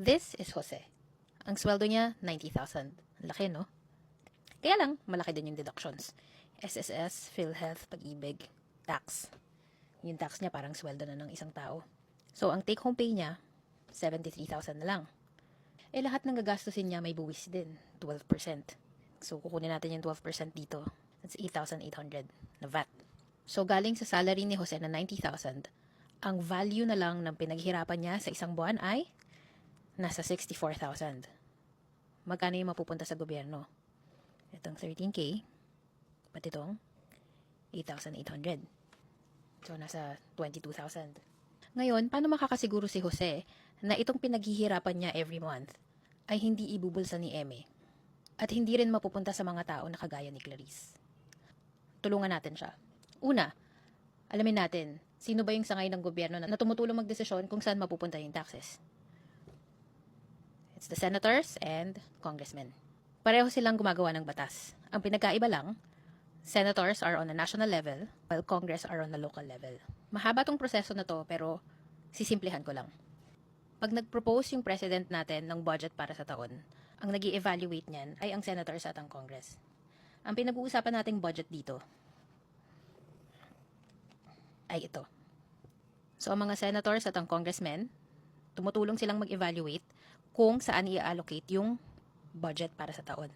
This is Jose. Ang sweldo niya, 90,000. Laki, no? Kaya lang, malaki din yung deductions. SSS, PhilHealth, Pag-ibig, tax. Yung tax niya parang sweldo na ng isang tao. So, ang take-home pay niya, 73,000 na lang. Lahat ng gagastusin niya may buwis din, 12%. So, kukunin natin yung 12% dito. That's 8,800 na VAT. So, galing sa salary ni Jose na 90,000, ang value na lang ng pinaghirapan niya sa isang buwan ay nasa 64,000. Magkano yung mapupunta sa gobyerno? Itong 13K, pati itong 8,800. So, nasa 22,000. Ngayon, paano makakasiguro si Jose na itong pinaghihirapan niya every month ay hindi ibubulsa ni Eme at hindi rin mapupunta sa mga tao na kagaya ni Clarice? Tulungan natin siya. Una, alamin natin, sino ba yung sangay ng gobyerno na tumutulong magdesisyon kung saan mapupunta yung taxes? It's the senators and congressmen. Pareho silang gumagawa ng batas. Ang pinagkaiba lang, senators are on a national level, while Congress are on a local level. Mahaba tong proseso na to, pero sisimplihan ko lang. Pag nag-propose yung president natin ng budget para sa taon, ang nag-i-evaluate niyan ay ang senators at ang Congress. Ang pinag-uusapan nating budget dito ay ito. So, ang mga senators at ang congressmen, tumutulong silang mag-evaluate kung saan i-allocate yung budget para sa taon.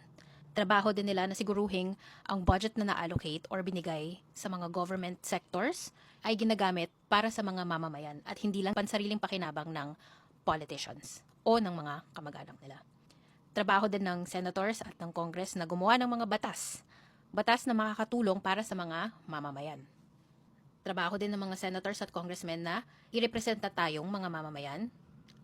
Trabaho din nila na siguruhin ang budget na na-allocate or binigay sa mga government sectors ay ginagamit para sa mga mamamayan at hindi lang pansariling pakinabang ng politicians o ng mga kamag-anak nila. Trabaho din ng senators at ng Congress na gumawa ng mga batas na makakatulong para sa mga mamamayan. Trabaho din ng mga senators at congressmen na irepresenta tayong mga mamamayan.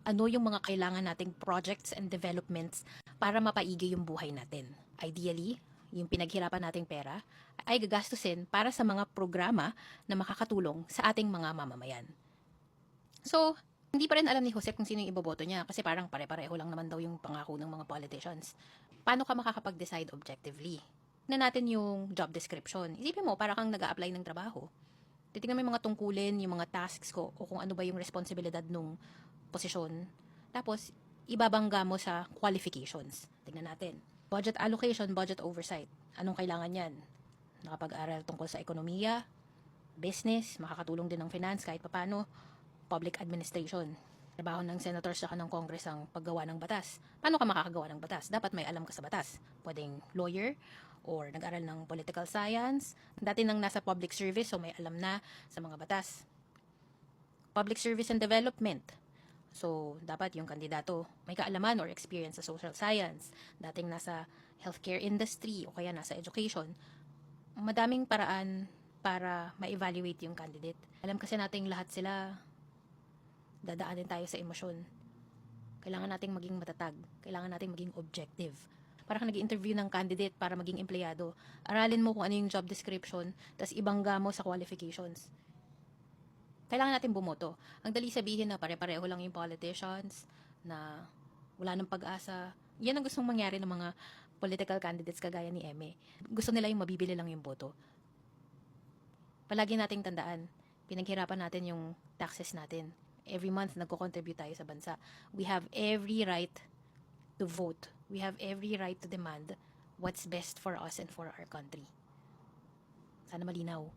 Ano yung mga kailangan nating projects and developments para mapaigi yung buhay natin. Ideally, yung pinaghirapan nating pera ay gagastusin para sa mga programa na makakatulong sa ating mga mamamayan. So, hindi pa rin alam ni Jose kung sino yung iboboto niya kasi parang pare-pareho lang naman daw yung pangako ng mga politicians. Paano ka makakapag-decide objectively? Tignan natin yung job description. Isipin mo, para kang nag-a-apply ng trabaho. Titignan mo yung mga tungkulin, yung mga tasks ko, o kung ano ba yung responsibilidad nung posisyon. Tapos, ibabangga mo sa qualifications. Tignan natin. Budget allocation, budget oversight. Anong kailangan yan? Nakapag-aral tungkol sa ekonomiya, business, makakatulong din ng finance kahit papano, public administration. Trabaho ng senators at ng Congress ang paggawa ng batas. Paano ka makakagawa ng batas? Dapat may alam ka sa batas. Pwedeng lawyer or nag-aral ng political science. Dati nang nasa public service, so may alam na sa mga batas. Public service and development. So, dapat yung kandidato may kaalaman or experience sa social science, dating nasa healthcare industry o kaya nasa education. Madaming paraan para ma-evaluate yung candidate. Alam kasi nating lahat sila dadaanin tayo sa emosyon. Kailangan nating maging matatag. Kailangan nating maging objective. Para ka nag-interview ng candidate para maging empleyado, aralin mo kung ano yung job description, tas ibangga mo sa qualifications. Kailangan natin bumoto. Ang dali sabihin na pare-pareho lang yung politicians, na wala nang pag-asa. Yan ang gustong mangyari ng mga political candidates kagaya ni Eme. Gusto nila yung mabibili lang yung boto. Palagi nating tandaan, pinaghirapan natin yung taxes natin. Every month, nagko-contribute tayo sa bansa. We have every right to vote. We have every right to demand what's best for us and for our country. Sana malinaw.